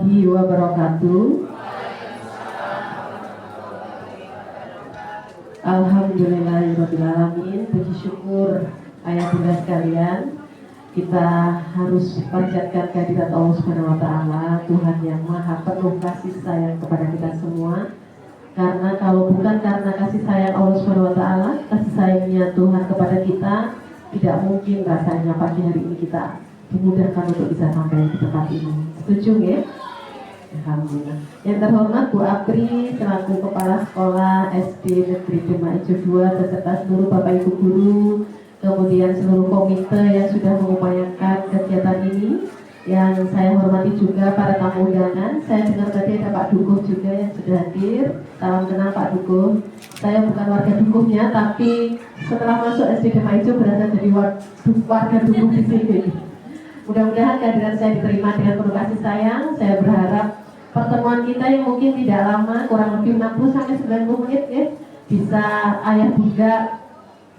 warahmatullahi wabarakatuh. Alhamdulillahirrahmanirrahim. Puji syukur ayah bunda sekalian, kita harus panjatkan kehadirat Allah Subhanahu wa Ta'ala, Tuhan yang maha penuh kasih sayang kepada kita semua. Karena kalau bukan karena kasih sayang Allah Subhanahu wa Ta'ala, kasih sayangnya Tuhan kepada kita, tidak mungkin rasanya pagi hari ini kita dimudahkan untuk bisa sampai di tempat ini. Setuju ya? Alhamdulillah. Yang terhormat Bu Apri selaku Kepala Sekolah SD Negeri Demak Ijo 2 beserta seluruh Bapak Ibu guru, kemudian seluruh komite yang sudah mengupayakan kegiatan ini. Yang saya hormati juga para tamu undangan. Saya dengar tadi ada Pak Dukuh juga yang sudah hadir. Salam kenal Pak Dukuh. Saya bukan warga Dukuhnya, tapi setelah masuk SD Demak Ijo berasa jadi warga Dukuh di sini. Mudah-mudahan kehadiran saya diterima dengan penuh kasih sayang. Saya berharap pertemuan kita yang mungkin tidak lama, kurang lebih 60-90 menit ya, bisa ayah bunda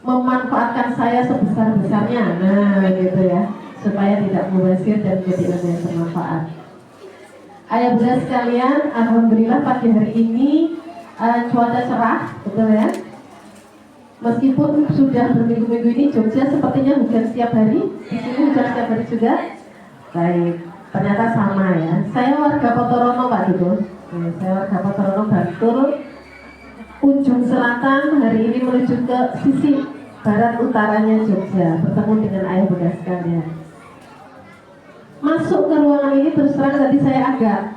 memanfaatkan saya sebesar-besarnya. Nah gitu ya, supaya tidak mubazir dan menjadi ilmu yang bermanfaat. Ayah bunda sekalian, alhamdulillah pagi hari ini cuaca cerah, betul ya. Meskipun sudah berminggu-minggu ini Jogja sepertinya hujan setiap hari, di sini hujan setiap hari juga. Baik, ternyata sama ya. Saya warga Potorono Pak Dukuh. Saya warga Potorono Bantul, ujung selatan, hari ini menuju ke sisi barat utaranya Jogja, bertemu dengan ayah bunda sekalian. Masuk ke ruangan ini terus terang tadi saya agak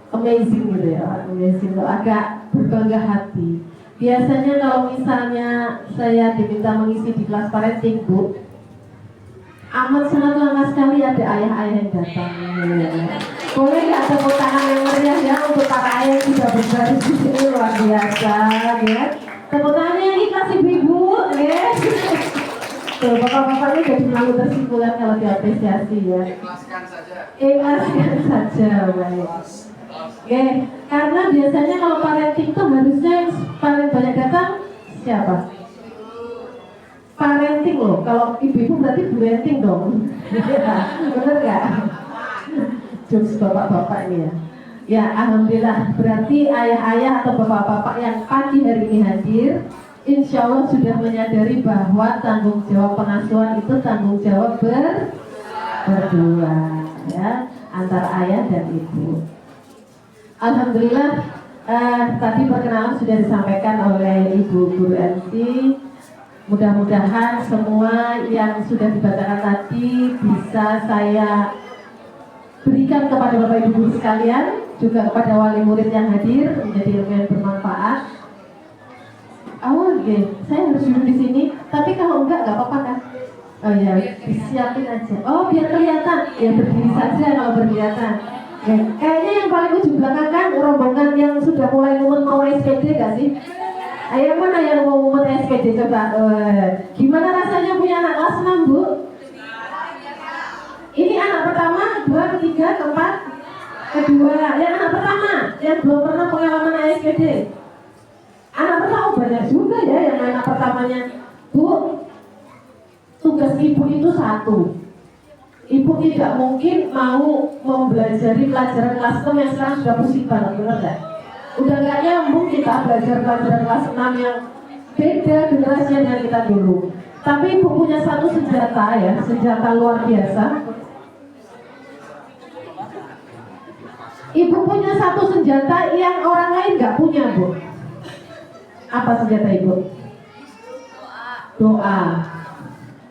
amazing gitu ya, amazing, agak berbangga hati. Biasanya kalau misalnya saya diminta mengisi di kelas parenting, Bu, amat sangat langka sekali ada ayah-ayah yang datang. Boleh nggak tepuk tangan yang meriah ya untuk para ayah yang sudah berbaris di sini, luar biasa ya. Tepuk tangan yang ikhlas ibu-ibu ya. Tuh, bapak-bapaknya jadi malu tersimpulkan kalau diapresiasi ya. Ikhlaskan saja. Ikhlaskan saja, baik. Oke, karena biasanya kalau parenting itu harusnya yang paling banyak datang siapa? Parenting loh, kalau ibu-ibu berarti parenting dong. Bener nggak? Jokes bapak-bapak ini ya. Ya, alhamdulillah, berarti ayah-ayah atau bapak-bapak yang pagi hari ini hadir, insya Allah sudah menyadari bahwa tanggung jawab pengasuhan itu tanggung jawab berdua ya, antara ayah dan ibu. Alhamdulillah, tadi perkenalan sudah disampaikan oleh Ibu Guru MC. Mudah-mudahan semua yang sudah dibacakan tadi bisa saya berikan kepada Bapak Ibu Guru sekalian, juga kepada wali murid yang hadir, menjadi ilmu yang bermanfaat. Oke, saya harus duduk di sini, tapi kalau enggak apa-apa kan? Oh ya, disiapin aja. Oh, biar kelihatan, ya berdiri saja kalau berkelihatan. Ya, kayaknya yang paling ujung belakang kan rombongan yang sudah mulai mau SPD gak sih? Ayo mana yang mau SPD coba? Gimana rasanya punya anak kelas 6, Bu? Ini anak pertama, kedua, ketiga, keempat, kedua. Yang anak pertama, yang belum pernah pengalaman SPD. Anak pertama banyak juga ya yang anak pertamanya. Bu, tugas ibu itu satu. Ibu tidak mungkin mau mempelajari pelajaran kelas 6 yang sekarang sudah pusing banget, benar nggak? Udah nggak nyambung kita belajar pelajaran kelas 6 yang beda generasinya dengan kita dulu. Tapi ibu punya satu senjata ya, senjata luar biasa. Ibu punya satu senjata yang orang lain nggak punya, Bu. Apa senjata ibu? Doa.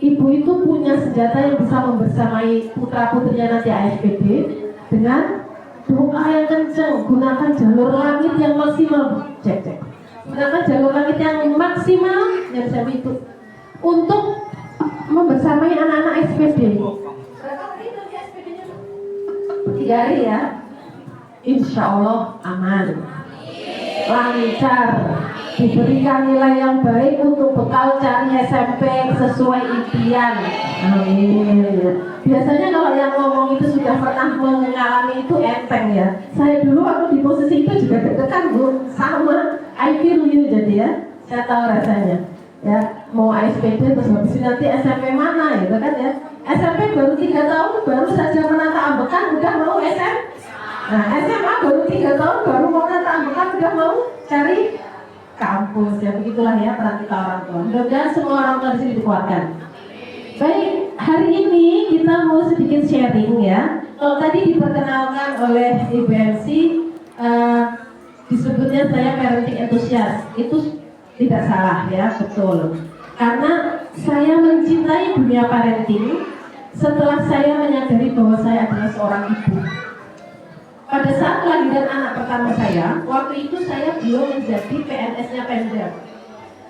Ibu itu punya senjata yang bisa membersamai putra-putrinya nanti ASPD dengan doa yang kencang. Gunakan jalur langit yang maksimal. Cek. Gunakan jalur langit yang maksimal yang bisa itu untuk membersamai anak-anak SPD. Berapa hari nanti SPD-nya? 3 hari ya. Insya Allah aman, lancar, diberikan nilai yang baik untuk bekal cari SMP sesuai impian. Amin. Biasanya kalau yang ngomong itu sudah pernah mengalami itu enteng ya. Saya dulu waktu di posisi itu juga deg-degan, Bu, sama I feel you, jadi ya. Saya tahu rasanya. Ya, mau ASPD terus habis ini nanti SMP mana gitu kan ya. SMP baru 3 tahun baru saja menata ambekan udah mau SMP. Nah, SMA baru 3 tahun baru mau nambahkan udah mau cari kampus ya, begitulah ya peran kita orang tua. Mudah-mudahan semua orang tua di sini dikuatkan. Baik, hari ini kita mau sedikit sharing ya. Kalau tadi diperkenalkan oleh Ibu MC, disebutnya saya parenting enthusiast, itu tidak salah ya, betul. Karena saya mencintai dunia parenting setelah saya menyadari bahwa saya adalah seorang ibu. Pada saat kelahiran anak pertama saya, waktu itu saya belum menjadi PNS-nya Pemda.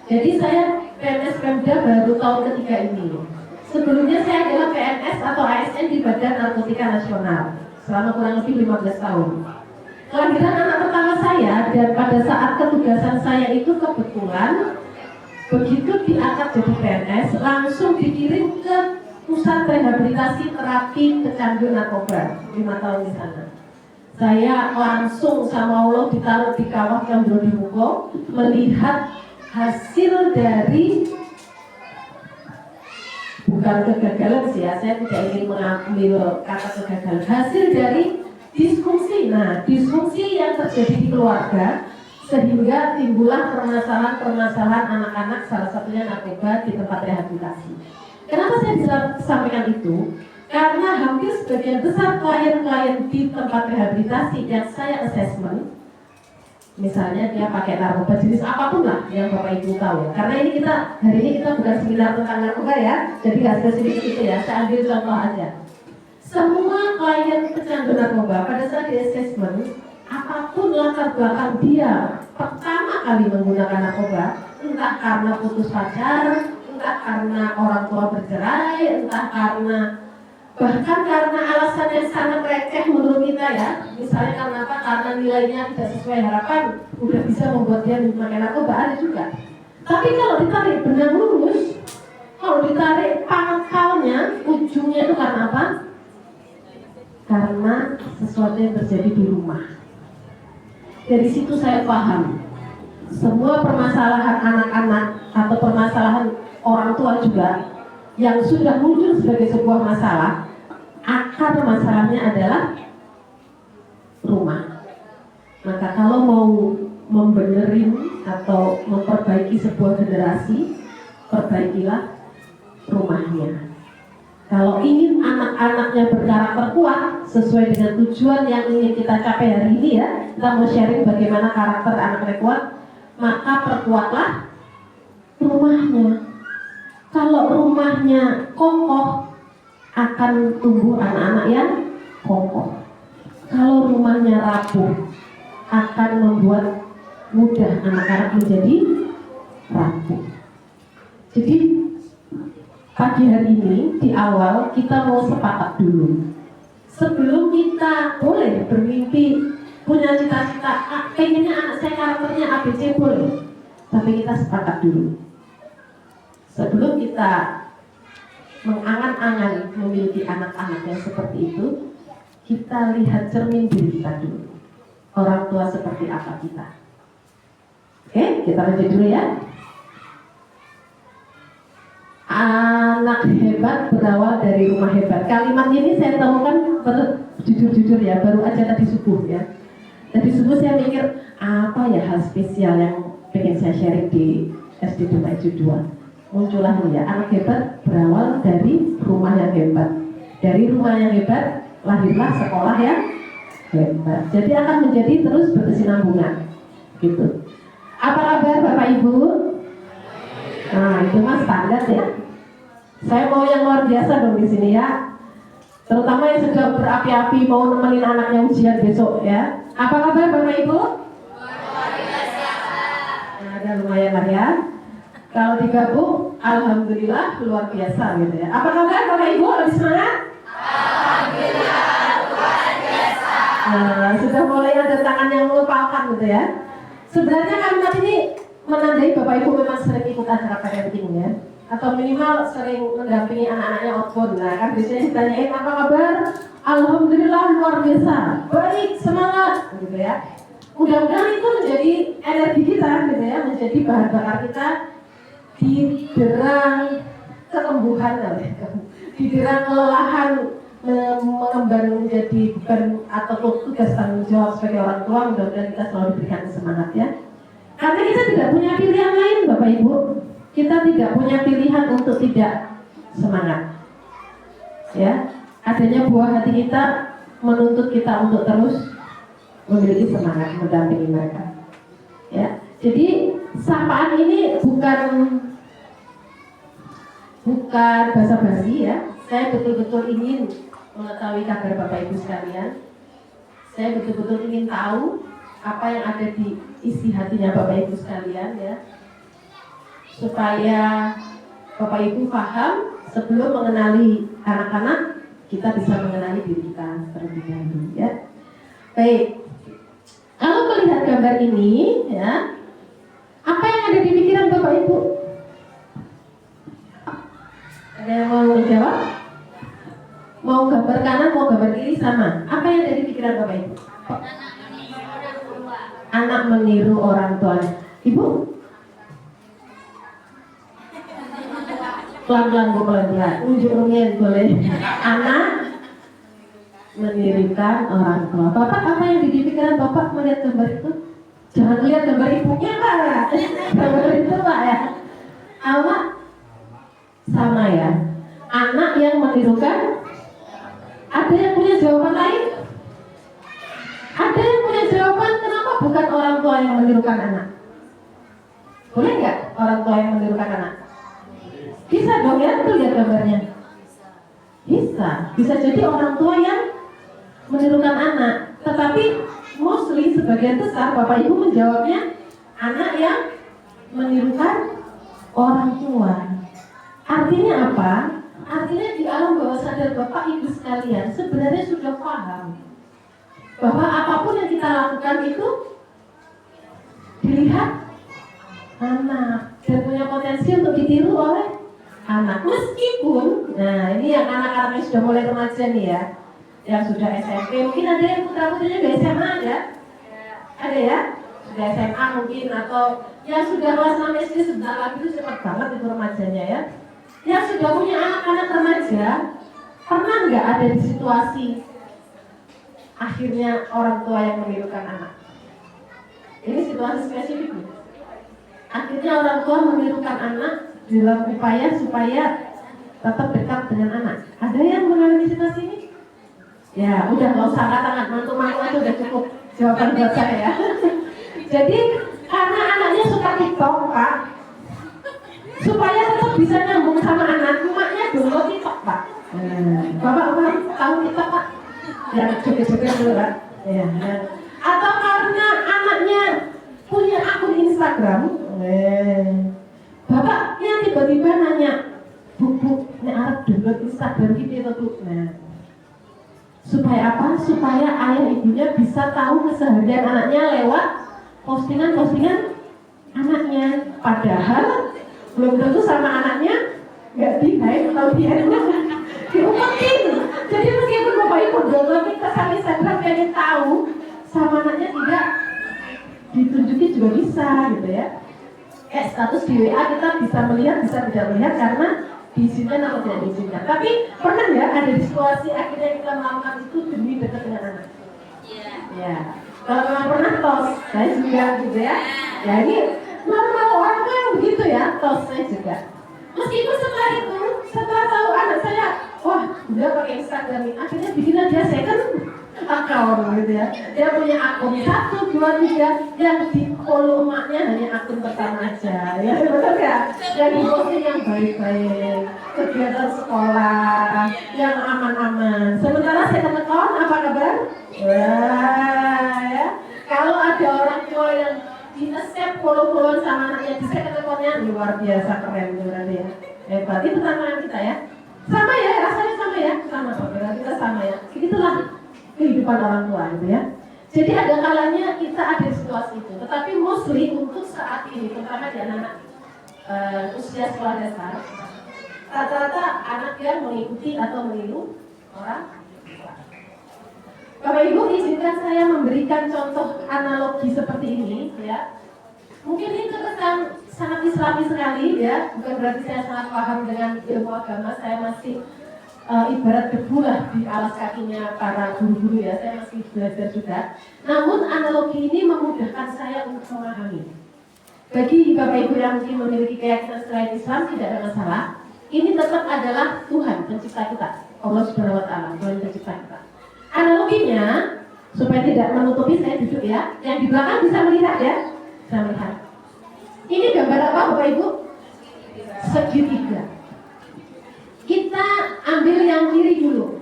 Jadi saya PNS Pemda baru tahun ketiga ini. Sebelumnya saya adalah PNS atau ASN di Badan Narkotika Nasional selama kurang lebih 15 tahun. Kelahiran anak pertama saya dan pada saat ketugasan saya itu kebetulan begitu diangkat jadi PNS langsung dikirim ke pusat rehabilitasi terapi pecandu narkoba 5 tahun di sana. Saya langsung sama Allah ditaruh di kawah Candro di Muko melihat hasil dari, bukan kegagalan sih ya, saya tidak ingin mengambil kata kegagalan, hasil dari disfungsi. Nah, disfungsi yang terjadi di keluarga sehingga timbullah permasalahan anak-anak, salah satunya narkoba di tempat rehabilitasi. Kenapa saya bisa sampaikan itu? Karena hampir sebagian besar klien-klien di tempat rehabilitasi yang saya assessment, misalnya dia pakai narkoba jenis apapun lah yang Bapak Ibu tahu ya. Karena ini hari ini kita bukan seminar tentang narkoba ya, jadi nggak spesifik itu ya, saya ambil contoh aja. Semua klien pecandu narkoba pada saat di assessment, apapun latar belakang dia pertama kali menggunakan narkoba, entah karena putus pacar, entah karena orang tua bercerai, entah bahkan karena alasan yang sangat receh menurut kita ya, misalnya karena apa? Karena nilainya tidak sesuai harapan, udah bisa membuat dia memakai narkoba, ada juga. Tapi kalau ditarik benang lurus, kalau ditarik pangkalnya, ujungnya itu karena apa? Karena sesuatu yang terjadi di rumah. Dari situ saya paham, semua permasalahan anak-anak atau permasalahan orang tua juga yang sudah muncul sebagai sebuah masalah, akar masalahnya adalah rumah. Maka kalau mau membenerin atau memperbaiki sebuah generasi, perbaikilah rumahnya. Kalau ingin anak-anaknya berkarakter kuat sesuai dengan tujuan yang ingin kita capai hari ini ya, kita mau sharing bagaimana karakter anaknya kuat, maka perkuatlah rumahnya. Kalau rumahnya kokoh, akan tumbuh anak-anak yang kokoh. Kalau rumahnya rapuh, akan membuat mudah anak-anak menjadi rapuh. Jadi pagi hari ini di awal kita mau sepakat dulu. Sebelum kita boleh bermimpi, punya cita-cita, pengennya anak saya karakternya ABC boleh. Tapi kita sepakat dulu. Sebelum kita mengangan-angan memiliki anak-anak yang seperti itu, kita lihat cermin diri kita dulu. Orang tua seperti apa kita? Oke, kita lanjut dulu ya. Anak hebat berawal dari rumah hebat. Kalimat ini saya temukan jujur-jujur ya, baru aja tadi subuh ya. Tadi subuh saya mikir apa ya hal spesial yang pengen saya sharing di SD Dumai 2. Muncullah ya, anak hebat berawal dari rumah yang hebat. Dari rumah yang hebat lahirlah sekolah yang hebat. Jadi akan menjadi terus berkesinambungan. Gitu. Apa kabar Bapak Ibu? Nah, itu mas standar ya. Saya mau yang luar biasa dong di sini ya. Terutama yang sedang berapi-api mau nemenin anaknya ujian besok ya. Apa kabar Bapak Ibu? Luar biasa. Nah, ada lumayan lah ya. Kalau digabung, alhamdulillah luar biasa gitu ya. Apa kabar Bapak Ibu? Lebih semangat? Alhamdulillah luar biasa. Nah, sudah mulai ada tangan yang melupakan gitu ya. Sebenarnya kalimat ini menandai Bapak Ibu memang sering ikut acara parenting ya, atau minimal sering mendampingi anak-anaknya outbound. Nah, kan biasanya ditanyain apa kabar? Alhamdulillah luar biasa. Baik, semangat gitu ya. Mudah-mudahan itu menjadi energi kita gitu ya, menjadi bahan bakar kita di derang kelembuhan, di derang kelelahan mengemban menjadi bukan atau tugas tanggung jawab sebagai orang tua. Mudah-mudahan kita selalu diberikan semangat ya. Karena kita tidak punya pilihan lain Bapak Ibu. Kita tidak punya pilihan untuk tidak semangat. Ya, adanya buah hati kita menuntut kita untuk terus memiliki semangat mendampingi mereka. Ya, jadi sapaan ini bukan basa-basi ya. Saya betul-betul ingin mengetahui kabar Bapak Ibu sekalian. Saya betul-betul ingin tahu apa yang ada di isi hatinya Bapak Ibu sekalian ya. Supaya Bapak Ibu paham sebelum mengenali anak-anak, kita bisa mengenali diri kita terlebih dahulu ya. Baik. Kalau melihat gambar ini ya, apa yang ada di pikiran Bapak Ibu? Ada yang mau menjawab? Mau gambar kanan, mau gambar kiri sama? Apa yang ada di pikiran Bapak Ibu? Anak meniru orang tua. Ibu? Pelan-pelan Bu, pelan-pelan. Unjuk-unjukin boleh. Anak menirukan orang tua. Bapak, apa yang di pikiran Bapak melihat gambar itu? Jangan lihat gambar ibunya Pak. Gambar itu Pak ya. Awak sama ya. Anak yang menirukan. Ada yang punya jawaban lain? Ada yang punya jawaban kenapa bukan orang tua yang menirukan anak? Boleh nggak orang tua yang menirukan anak? Bisa dong ya, tuh lihat gambarnya. Bisa jadi orang tua yang menirukan anak. Tetapi mostly sebagian besar Bapak Ibu menjawabnya anak yang menirukan orang tua. Artinya apa? Artinya di alam bawah sadar Bapak Ibu sekalian sebenarnya sudah paham bahwa apapun yang kita lakukan itu dilihat anak dan punya potensi untuk ditiru oleh anak. Meskipun, nah ini yang anak-anak yang sudah mulai remaja nih ya, yang sudah SMP, mungkin ada yang putra-putrinya udah SMA ada ya, sudah SMA mungkin, atau yang sudah kelas 6 SD sebentar lagi itu cepat banget itu remajanya ya. Yang sudah punya anak-anak remaja, pernah nggak ada di situasi akhirnya orang tua yang menirukan anak? Ini situasi spesifik nih. Akhirnya orang tua menirukan anak dalam upaya supaya tetap dekat dengan anak. Ada yang mengalami situasi ini? Ya, udah nggak usah angkat-angkat, mantu-mantu aja udah cukup jawaban buat saya ya. Jadi karena anaknya suka TikTok Pak, supaya tetap bisa nyambung sama anak, rumahnya download TikTok Pak. Bapak tahu TikTok Pak? Ya, joget-joget dulu Pak. Ya. Atau karena anaknya punya akun Instagram, Bapak yang tiba-tiba nanya, Bu, ini Arab download Instagram gitu atau Bu? Nah, supaya apa? Supaya ayah ibunya bisa tahu keseharian anaknya lewat postingan-postingan anaknya. Padahal belum tentu sama anaknya nggak di-hide atau diumpetin. Jadi meskipun Bapak Ibu download kesan Instagram pengen tahu sama anaknya tidak ditunjukin juga bisa gitu ya. Status di WA kita bisa melihat, bisa tidak melihat karena diizinkan atau tidak diizinkan. Tapi pernah ya ada di situasi akhirnya kita melakukan itu demi dekat dengan anak? Iya. Ya. Kalau memang pernah tos, saya juga gitu ya. Ya ini normal orang tua yang begitu ya, tos saya juga. Meskipun setelah tahu anak saya, wah udah pakai Instagram ini, akhirnya bikin dia second account gitu ya. Dia punya akun 1, 2, 3 yang di follow emaknya hanya akun pertama aja. Ya betul ya. Yang di posting yang baik-baik, kegiatan sekolah yang aman-aman. Sementara second account apa kabar? Wah ya. Kalau ada orang tua yang di-accept follow-followan sama anaknya di second account-nya, luar biasa keren itu berarti ya. Hebat, itu tantangan kita ya. Sama ya, rasanya sama ya. Sama, kita sama ya. Begitulah kehidupan orang tua itu ya. Jadi ada kalanya kita ada di situasi itu, tetapi mostly untuk saat ini, terutama di anak usia sekolah dasar, rata-rata anak yang mengikuti atau meniru orang tua. Bapak Ibu, izinkan saya memberikan contoh analogi seperti ini ya. Mungkin ini terkesan sangat islami sekali ya, bukan berarti saya sangat paham dengan ilmu agama, saya masih ibarat debu lah di alas kakinya para guru-guru ya, saya masih belajar juga. Namun analogi ini memudahkan saya untuk memahami. Bagi Bapak Ibu yang mungkin memiliki keyakinan selain Islam tidak ada masalah. Ini tetap adalah Tuhan pencipta kita, Allah Subhanahu Wa Taala, Tuhan pencipta kita. Analoginya supaya tidak menutupi, saya duduk ya. Yang di belakang bisa melihat ya, bisa melihat. Ini gambar apa Bapak Ibu? Segitiga. Kita ambil yang kiri dulu.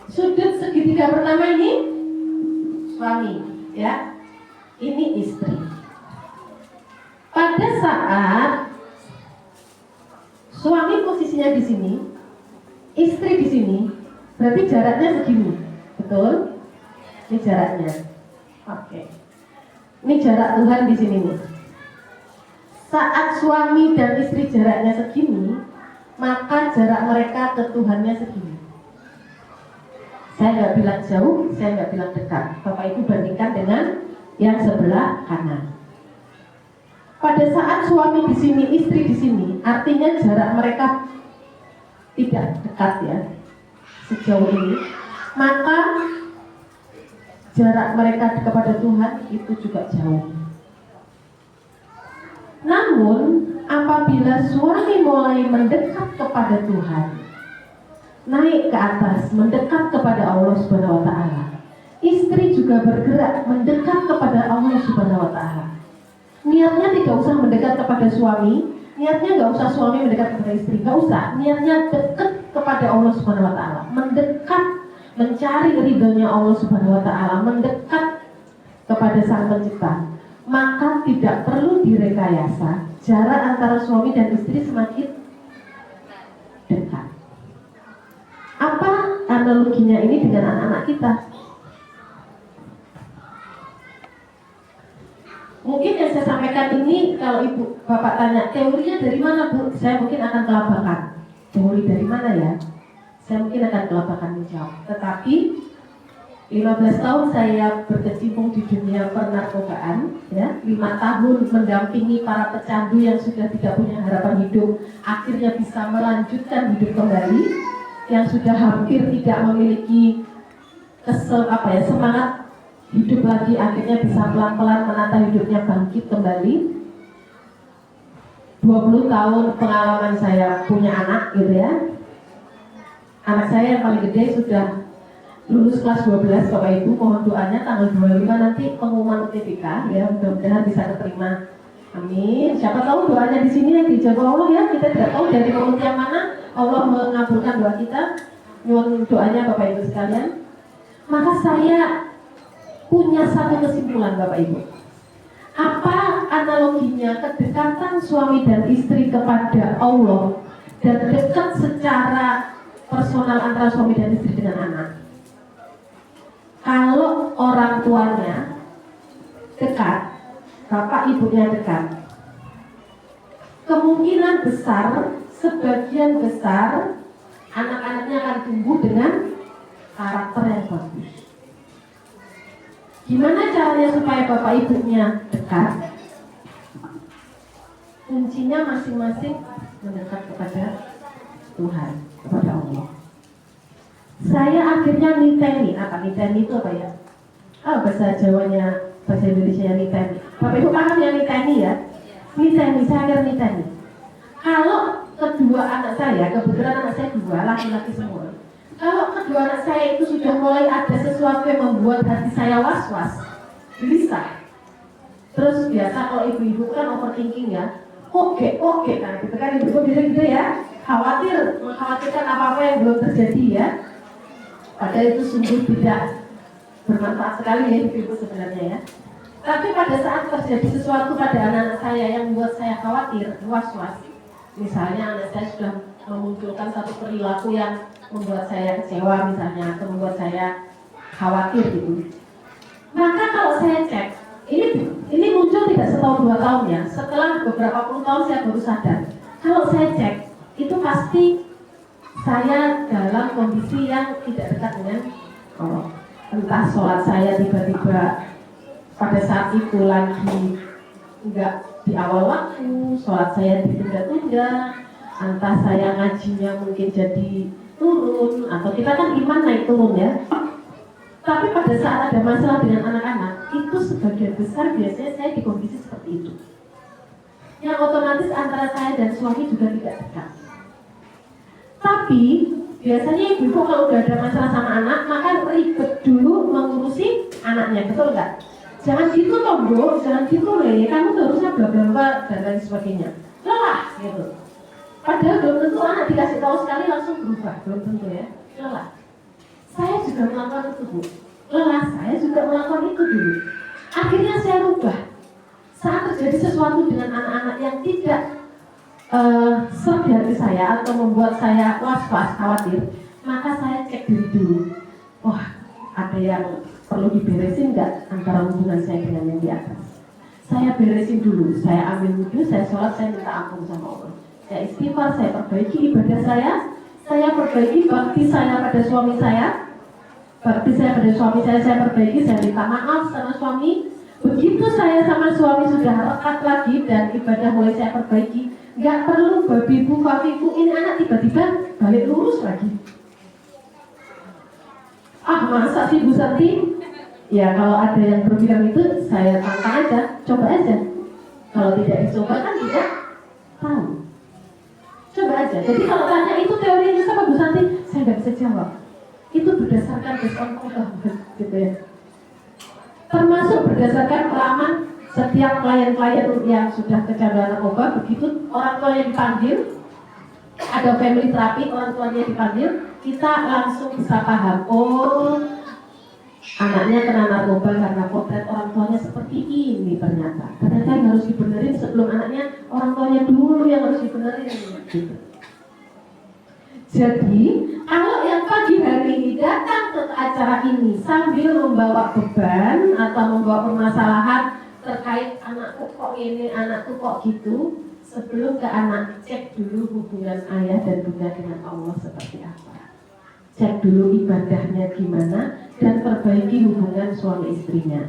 Sudut segitiga pertama ini suami, ya. Ini istri. Pada saat suami posisinya di sini, istri di sini, berarti jaraknya segini, betul? Ini jaraknya. Oke. Ini jarak Tuhan di sini nih. Saat suami dan istri jaraknya segini, maka jarak mereka ke Tuhannya segini. Saya nggak bilang jauh, saya nggak bilang dekat. Bapak Ibu bandingkan dengan yang sebelah kanan. Pada saat suami di sini, istri di sini, artinya jarak mereka tidak dekat ya, sejauh ini. Maka jarak mereka kepada Tuhan itu juga jauh. Namun apabila suami mulai mendekat kepada Tuhan, naik ke atas, mendekat kepada Allah Subhanahu Wa Taala, istri juga bergerak mendekat kepada Allah Subhanahu Wa Taala. Niatnya tidak usah mendekat kepada suami, niatnya nggak usah suami mendekat kepada istri, nggak usah. Niatnya dekat kepada Allah Subhanahu Wa Taala, mendekat, mencari ridhonya Allah Subhanahu Wa Taala, mendekat kepada Sang Pencipta. Maka tidak perlu direkayasa, jarak antara suami dan istri semakin dekat. Apa analoginya ini dengan anak-anak kita? Mungkin yang saya sampaikan ini, kalau ibu bapak tanya teorinya dari mana Bu, saya mungkin akan kelabakan. Teori dari mana ya? Saya mungkin akan kelabakan menjawab. Tetapi 15 tahun saya berkecimpung di dunia pernarkobaan, ya, 5 tahun mendampingi para pecandu yang sudah tidak punya harapan hidup, akhirnya bisa melanjutkan hidup kembali, yang sudah hampir tidak memiliki semangat hidup lagi, akhirnya bisa pelan-pelan menata hidupnya bangkit kembali. 20 tahun pengalaman saya punya anak gitu ya. Anak saya yang paling gede sudah lulus kelas 12, Bapak Ibu, mohon doanya tanggal 25 nanti pengumuman UTBK ya, mudah-mudahan bisa keterima. Amin. Siapa tahu doanya di sini yang dijawab Allah ya, kita tidak tahu dari mulut yang mana Allah mengabulkan doa kita. Mohon doanya Bapak Ibu sekalian. Maka saya punya satu kesimpulan Bapak Ibu. Apa analoginya kedekatan suami dan istri kepada Allah dan dekat secara personal antara suami dan istri dengan anak? Kalau orang tuanya dekat, bapak ibunya dekat, kemungkinan besar, sebagian besar anak-anaknya akan tumbuh dengan karakter yang bagus. Gimana caranya supaya bapak ibunya dekat? Kuncinya masing-masing mendekat kepada Tuhan, kepada Allah. Saya akhirnya niteni. Apa niteni itu apa ya? Bahasa Jawanya, bahasa Indonesia niteni. Bapak Ibu paham ya niteni ya? Niteni, saya akhirnya niteni. Kalau kedua anak saya, kebetulan anak saya dua, laki-laki semua. Kalau kedua anak saya itu sudah mulai ada sesuatu yang membuat hati saya was-was, gelisah. Terus biasa kalau ibu-ibu kan overthinking ya, oke, kan gitu kan ibu-ibu bisa gitu ya, mengkhawatirkan apa-apa yang belum terjadi ya. Padahal itu sungguh tidak bermanfaat sekali ya ibu-ibu sebenarnya ya. Tapi pada saat terjadi sesuatu pada anak-anak saya yang membuat saya khawatir, was-was, misalnya anak saya sudah memunculkan satu perilaku yang membuat saya kecewa misalnya, atau membuat saya khawatir gitu. Maka kalau saya cek, ini muncul tidak setahun 2 tahun ya, setelah beberapa puluh tahun saya baru sadar. Kalau saya cek, itu pasti saya dalam kondisi yang tidak dekat dengan Allah. Entah sholat saya tiba-tiba pada saat itu lagi enggak di awal waktu, sholat saya ditunda-tunda, entah saya ngajinya mungkin jadi turun, atau kita kan iman naik turun ya. Tapi pada saat ada masalah dengan anak-anak, itu sebagian besar biasanya saya di kondisi seperti itu. Yang otomatis antara saya dan suami juga tidak dekat. Tapi biasanya ibu kalau udah ada masalah sama anak, maka ribet dulu mengurusi anaknya, betul nggak? Jangan gitu toh Bu, jangan gitu Le, kamu harusnya bla bla bla dan lain sebagainya. Lelah gitu. Padahal belum tentu anak dikasih tahu sekali langsung berubah, belum tentu ya. Lelah. Saya juga melakukan itu Bu. Lelah, saya juga melakukan itu dulu. Akhirnya saya rubah. Saat terjadi sesuatu dengan anak-anak yang tidak serap di hati saya atau membuat saya was-was, khawatir, maka saya cek diri dulu. Wah, ada yang perlu diberesin nggak antara hubungan saya dengan yang di atas? Saya beresin dulu, saya ambil wudhu, saya sholat, saya minta ampun sama Allah. Saya istighfar, saya perbaiki ibadah saya perbaiki bakti saya pada suami saya, saya perbaiki, saya minta maaf sama suami. Begitu saya sama suami sudah rekat lagi dan ibadah mulai saya perbaiki, nggak perlu babi bu, ini anak tiba-tiba balik lurus lagi. Ah masa sih Bu Santi? Ya kalau ada yang berpikiran itu, saya tantang aja, coba aja. Kalau tidak dicoba kan tidak tahu. Coba aja. Jadi kalau tanya itu teorinya sama Bu Santi, saya nggak bisa jawab. Itu berdasarkan pengalaman gitu ya. Termasuk berdasarkan pengalaman setiap klien-klien yang sudah kecanduan narkoba, begitu orang tua yang dipanggil, ada family terapi, orang tuanya dipanggil, kita langsung bisa paham, oh anaknya kena narkoba karena potret orang tuanya seperti ini ternyata yang harus dibenerin sebelum anaknya, orang tuanya dulu yang harus dibenerin gitu. Jadi kalau yang pagi hari ini datang ke acara ini sambil membawa beban atau membawa permasalahan terkait anakku kok ini, anakku kok gitu, sebelum ke anak cek dulu hubungan ayah dan bunda dengan Allah seperti apa. Cek dulu ibadahnya gimana dan perbaiki hubungan suami istrinya.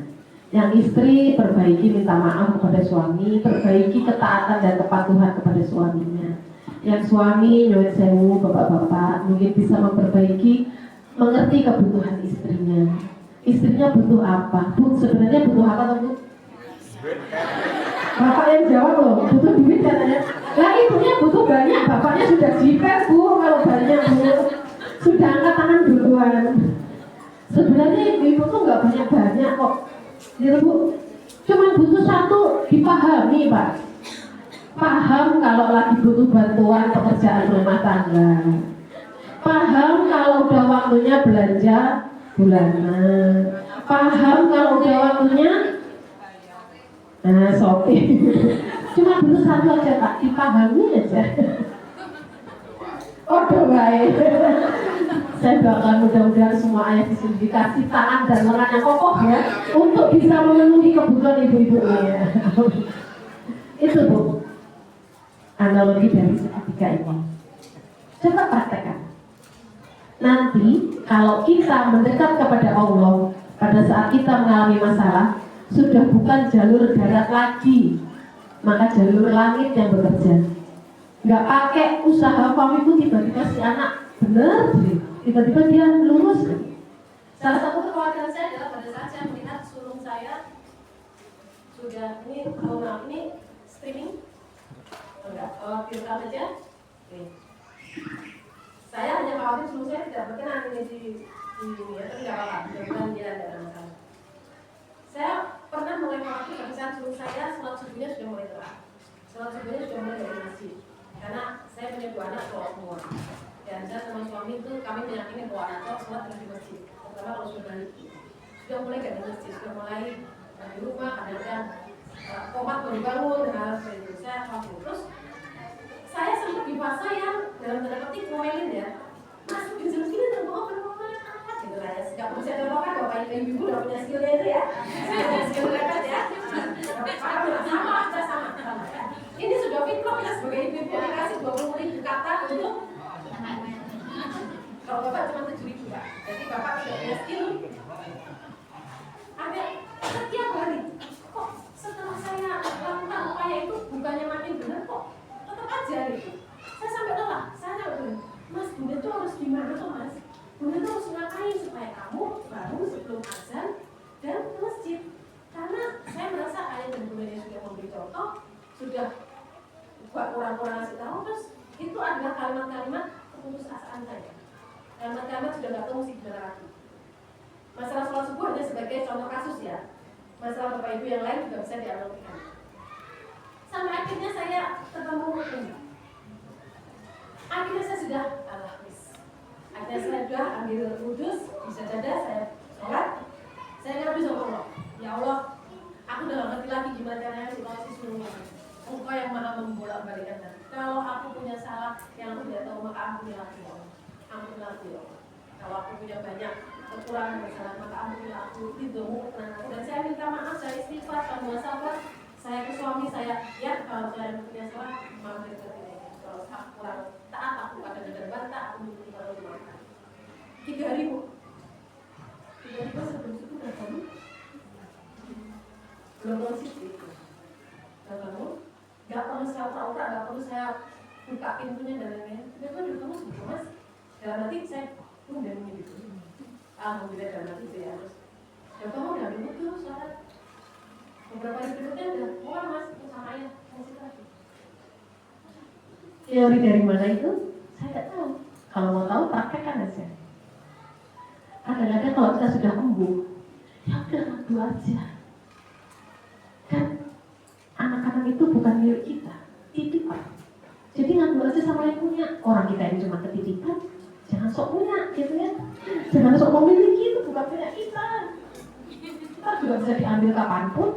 Yang istri perbaiki minta maaf kepada suami, perbaiki ketaatan dan kepatuhan kepada suaminya. Yang suami nyuwun sewu bapak-bapak mungkin bisa memperbaiki, mengerti kebutuhan istrinya. Istrinya butuh apa? Bu, sebenarnya butuh apa tuh Bu? Bapak yang jawab loh, butuh duit katanya. Lah ibunya butuh banyak, bapaknya sudah jiper Bu, kalau banyak Bu. Sudah angkat tangan duluan. Sebenarnya ibu tuh nggak banyak kok. Gitu Bu, cuma butuh satu, dipahami Pak. Paham kalau lagi butuh bantuan pekerjaan rumah tangga. Paham kalau udah waktunya belanja bulanan. Paham kalau udah waktunya shopping. Cuma butuh satu aja Pak, dipahami aja. Oh baik. Saya doakan mudah-mudahan semua ayah di sini dikasih tangan dan lengan yang kokoh ya untuk bisa memenuhi kebutuhan ibu-ibu ya. Itu Bu, analogi dari segitiga ini. Coba praktekkan. Nanti kalau kita mendekat kepada Allah pada saat kita mengalami masalah, sudah bukan jalur darat lagi, maka jalur langit yang bekerja. Nggak pakai usaha pamiku tiba-tiba si anak bener, tiba-tiba dia lurus. Salah satu kekhawatiran saya adalah pada saat saya melihat sulung saya sudah ini, maaf ini streaming. Enggak, direkam aja. Oke. Saya hanya khawatir sebelum saya tidak berkenan ini di ini ya, tapi nggak apa-apa, mudah-mudahan dia ada masalah. Saya pernah mulai khawatir pada saat sebelum saya sholat subuhnya sudah mulai terang. Sholat subuhnya sudah mulai dari masjid. Karena saya punya 2 anak cowok semua. Dan saya sama suami itu kami meyakini bahwa anak cowok sholat di masjid. Terutama kalau sudah itu. Sudah mulai dari masjid, sudah mulai di rumah, kadang-kadang komat baru bangun, hal seperti itu. Saya khawatir. Terus saya sempat di fase yang dalam tanda petik ngomelin ya, masuk di jam segini dan bawa apa gitu lah ya. Gak bisa terbawa bapak ibu udah punya skillnya itu ya. Saya punya skill rekat ya. Sama. Ini sudah fitrah ya sebagai ibu dikasih 20.000 kata untuk kalau bapak cuma 7.000 Pak. Jadi bapak sudah punya skill. Ada setiap hari kok setelah saya lakukan upaya itu bukannya makin benar kok tetap aja gitu. Saya sampai lelah, saya bilang, Mas Bunda tuh harus gimana sudah buat orang-orang ngasih tahu, terus itu adalah kalimat-kalimat keputusasaan saya. Kalimat-kalimat sudah nggak tahu mesti gimana lagi. Masalah sholat subuh hanya sebagai contoh kasus ya. Masalah bapak ibu yang lain juga bisa dianalogikan. Sampai akhirnya saya ketemu ini. Akhirnya saya sudah akhirnya saya sudah ambil wudus, bisa saja saya sholat. Saya ngadu sama Allah, ya Allah, aku udah gak ngerti lagi gimana caranya situasi seluruhnya. Engkau yang maha membolak-balikan hati. Kalau aku punya salah yang aku tidak tahu, maka ampunilah aku, ya Allah. Ampunilah aku, ya Allah. Kalau aku punya banyak kekurangan dan salah, maka ampunilah aku. Ridhomu tenang aku. Dan saya minta maaf, saya istighfar, saya muhasabah, saya ke suami saya. Ya, kalau saya punya salah, maaf dari ini. Kalau aku kurang taat, aku kadang-kadang bantah, aku mengikuti kalau dimaafkan. 3 hari Bu. 3 hari pas sebelum itu udah kamu belum konsisten itu. Dan kamu gak perlu saya urak-urak, gak perlu saya buka pintunya dan lain-lain. Tiba-tiba dulu kamu sebelum mas. Dalam hati saya udah gitu. Alhamdulillah dalam hati saya harus. Dan kamu udah bingung tuh sholat. Beberapa hari berikutnya udah mulai mas sama ayah musik lagi. Teori dari mana itu? Saya tidak tahu. Kalau mau tahu praktekkan aja. Kadang-kadang kalau kita sudah embuh, ya udah ngadu aja. Kan anak-anak itu bukan milik kita, titipan. Jadi ngadu aja sama yang punya. Orang kita ini cuma ketitipan, jangan sok punya, gitu ya. Jangan sok memiliki, itu bukan punya kita. Kita juga bisa diambil kapanpun.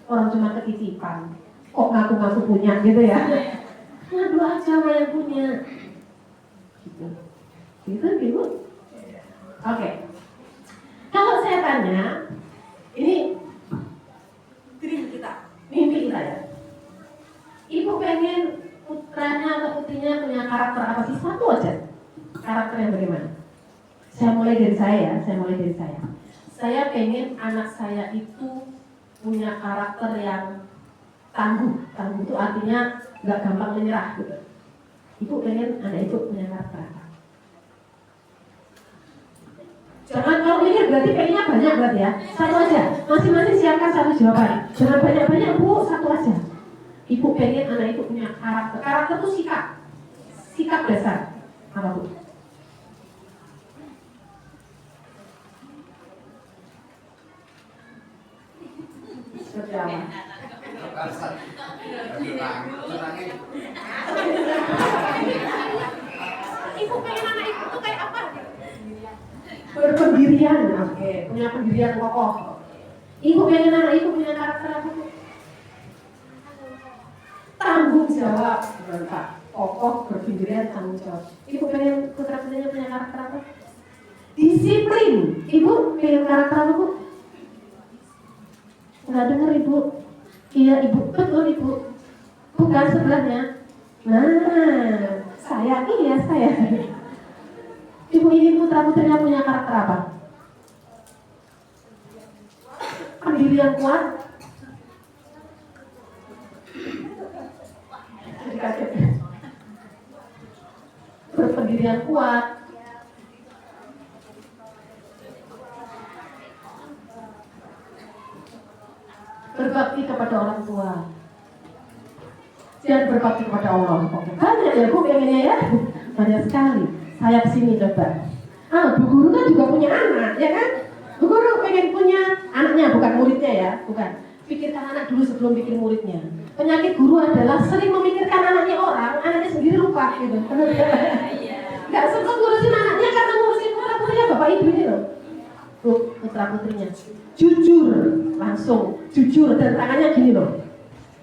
Orang cuma ketitipan, kok ngaku-ngaku punya, gitu ya. Ngadu aja sama yang punya. Gitu. Oke. Kalau saya tanya, ini dream kita, mimpi kita ya. Ibu pengen putranya atau putrinya punya karakter apa sih? Satu aja. Karakternya bagaimana? Saya mulai dari saya. Saya pengen anak saya itu punya karakter yang tangguh. Tangguh itu artinya nggak gampang menyerah gitu. Ibu pengen anak ibu punya karakter apa? Jangan kalau mikir berarti pengennya banyak berarti ya. Satu aja. Masing-masing siapkan satu jawaban. Jangan banyak-banyak Bu, satu aja. Ibu pengen anak ibu punya karakter. Karakter itu sikap. Sikap dasar. Apa Bu? Seperti apa? Ibu pengen anak ibu tuh kayak apa? Berpendirian, oke. Punya pendirian kokoh. Ibu pengen anak ibu punya karakter apa? Tanggung jawab, mantap. Kokoh, berpendirian, tanggung jawab. Ibu pengen putra putrinya punya karakter apa? Disiplin. Ibu pengen karakter apa Bu? Nggak dengar Ibu. Iya Ibu, betul Ibu. Bukan sebelahnya. Nah, saya. Ibu ingin putra putrinya punya karakter apa? Pendirian kuat. Berpendirian kuat. Berbakti kepada orang tua. Dan berbakti kepada Allah. Oke. Banyak ya Bu pengennya ya. Banyak sekali. Saya kesini coba. Bu guru kan juga punya anak, ya kan? Bu guru pengen punya anaknya, bukan muridnya ya, bukan. Pikirkan anak dulu sebelum pikir muridnya. Penyakit guru adalah sering memikirkan anaknya orang, anaknya sendiri lupa gitu. Gak sempat ngurusin anaknya karena ngurusin putra putrinya bapak ibu ini loh. Bu, putra putrinya jujur, langsung jujur dan tangannya gini loh.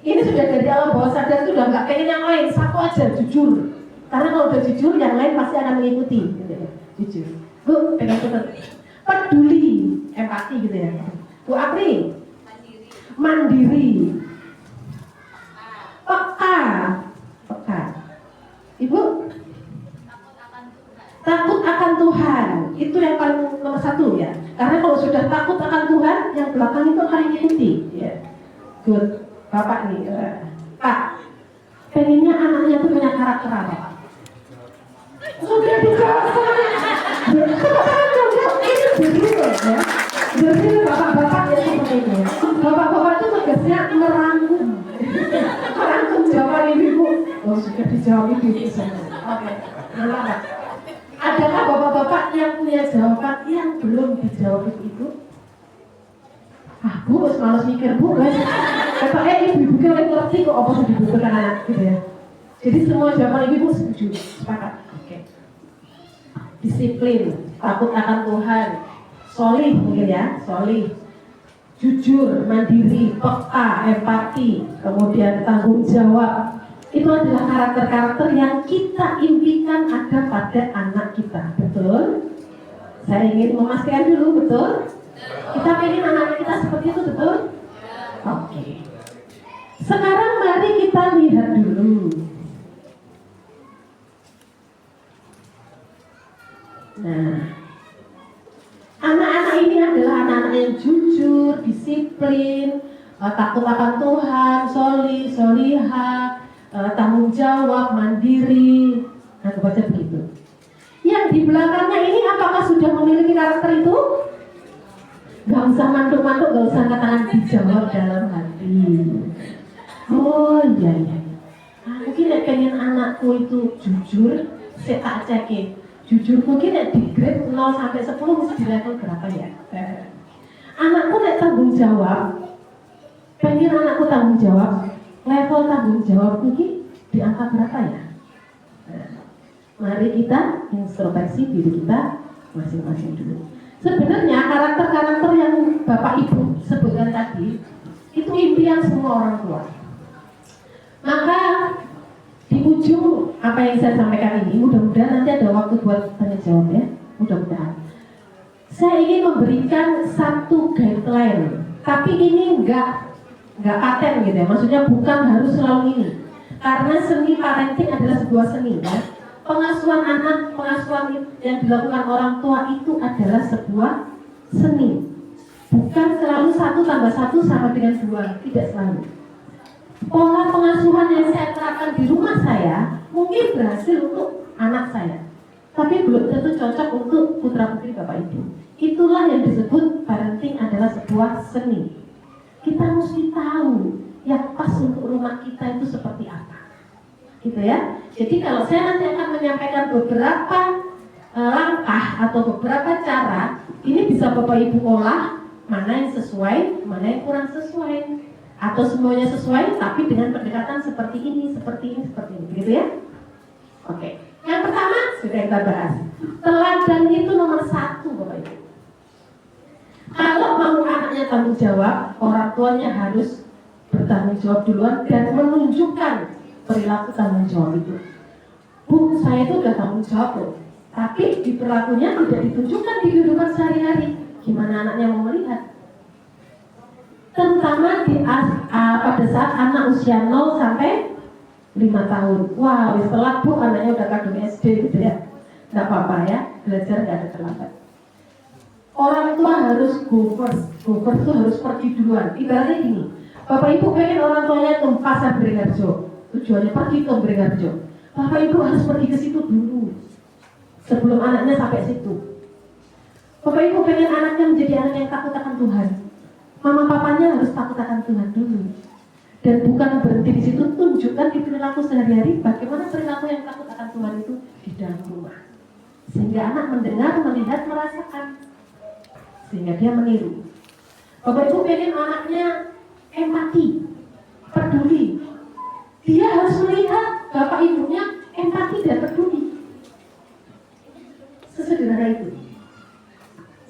Ini sudah dari alam bawah sadar itu udah nggak pengen yang lain, satu aja jujur. Karena kalau udah jujur, yang lain pasti akan mengikuti. Gitu ya. Jujur. Bu, pengen peduli, empati gitu ya. Bu Apri, mandiri, peka. Ibu, takut akan Tuhan. Itu yang paling nomor 1 ya. Karena kalau sudah takut akan Tuhan, yang belakang itu akan mengikuti. Ya. Good. Bapak nih, Pak, pengennya anaknya tuh punya karakter apa? Sudah dijawab ya. Jadi bapak-bapak ya seperti ini. Bapak-bapak itu tugasnya merangkum. sudah dijawab ibu semua. Oke, mantap. Adakah bapak-bapak yang punya jawaban yang belum dijawab ibu? Bu, harus malas mikir bu, guys. Kata ibu kan ngerti kok apa yang dibutuhkan anak gitu ya. Jadi semua jawaban ibu setuju, sepakat. Oke. Disiplin, takut akan Tuhan, solih mungkin ya, solih, jujur, mandiri, peka, empati, kemudian tanggung jawab. Itu adalah karakter-karakter yang kita impikan ada pada anak kita, betul? Saya ingin memastikan dulu, betul? Kita pengen anak kita seperti itu, betul? Oke. Sekarang mari kita lihat dulu. Nah, anak-anak ini adalah anak-anak yang jujur, disiplin, takut akan Tuhan, solih, solihah, tanggung jawab, mandiri. Nah, kebaca begitu. Yang di belakangnya ini apakah sudah memiliki karakter itu? Gak usah mantuk-mantuk, gak usah katakan dijawab dalam hati. Oh iya. Mungkin pengen anakku itu jujur, saya tak cekin. Jujur mungkin di grade 0 sampai 10 mesti di level berapa ya? Anakku tanggung jawab, pengen anakku tanggung jawab, level tanggung jawab mungkin di angka berapa ya? Mari kita introspeksi diri kita masing-masing dulu. Sebenarnya karakter-karakter yang Bapak Ibu sebutkan tadi itu impian semua orang tua. Maka di ujung apa yang saya sampaikan ini, mudah-mudahan nanti ada waktu buat tanya jawab ya, mudah-mudahan. Saya ingin memberikan satu guideline, tapi ini enggak paten gitu ya, maksudnya bukan harus selalu ini. Karena seni parenting adalah sebuah seni ya. Pengasuhan anak, pengasuhan yang dilakukan orang tua itu adalah sebuah seni. Bukan selalu 1 tambah 1 sama dengan 2, tidak selalu. Pola pengasuhan yang saya terapkan di rumah saya mungkin berhasil untuk anak saya, tapi belum tentu cocok untuk putra-putri Bapak Ibu. Itulah yang disebut parenting adalah sebuah seni. Kita mesti tahu yang pas untuk rumah kita itu seperti apa. Gitu ya. Jadi kalau saya nanti akan menyampaikan beberapa langkah atau beberapa cara, ini bisa Bapak Ibu olah mana yang sesuai, mana yang kurang sesuai, atau semuanya sesuai tapi dengan pendekatan seperti ini, begitu ya? Oke. Yang pertama sudah kita bahas. Teladan itu nomor 1 Bapak Ibu. Kalau mau anaknya tanggung jawab, orang tuanya harus bertanggung jawab duluan dan menunjukkan perilaku tanggung jawab itu. Bu, saya itu udah tanggung jawab loh, tapi di perilakunya tidak ditunjukkan di kehidupan sehari-hari. Gimana anaknya mau melihat? Terutama pada saat anak usia 0 sampai 5 tahun. Wah, setelah bu anaknya udah kagum SD gitu ya. Nggak apa-apa ya, belajar nggak ada terlambat. Orang tua harus go first tuh harus pergi duluan. Ibaratnya gini, Bapak Ibu pengen orang tuanya ke pasar Beringharjo, tujuannya pergi ke Beringharjo. Bapak Ibu harus pergi ke situ dulu sebelum anaknya sampai situ. Bapak Ibu pengen anaknya menjadi anak yang takut akan Tuhan, mama papanya harus takut akan Tuhan dulu. Dan bukan berhenti di situ, tunjukkan di perilaku sehari-hari bagaimana perilaku yang takut akan Tuhan itu di dalam rumah. Sehingga anak mendengar, melihat, merasakan, sehingga dia meniru. Bapak Ibu pengen anaknya empati, peduli, dia harus melihat bapak ibunya empati dan peduli. Sesederhana itu.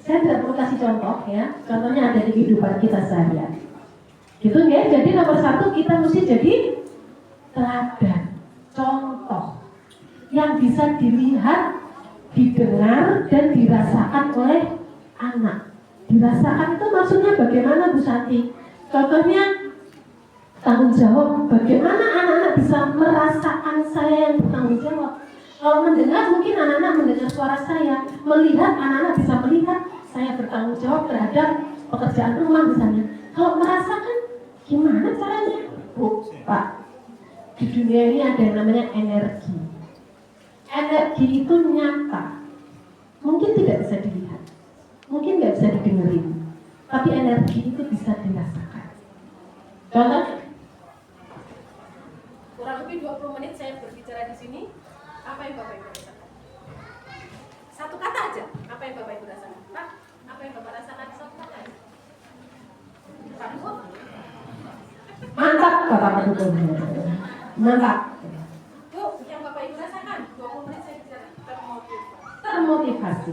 Saya tidak perlu kasih contoh ya, contohnya ada di kehidupan kita sehari-hari. Gitu ya, jadi nomor 1 kita mesti jadi teladan, contoh yang bisa dilihat, didengar dan dirasakan oleh anak. Dirasakan itu maksudnya bagaimana Bu Santi? Contohnya tanggung jawab, bagaimana anak-anak bisa merasakan saya yang bertanggung jawab. Kalau mendengar mungkin anak-anak mendengar suara saya, melihat anak-anak bisa melihat saya bertanggung jawab terhadap pekerjaan rumah misalnya. Kalau merasakan gimana caranya? Bu, Pak, di dunia ini ada yang namanya energi. Energi itu nyata, mungkin tidak bisa dilihat, mungkin nggak bisa didengerin, tapi energi itu bisa dirasakan. Contoh, kurang lebih 20 menit saya Bapak pendukung. Mantap. Yuk, yang Bapak Ibu rasakan, 20 menit saya bicara termotivasi.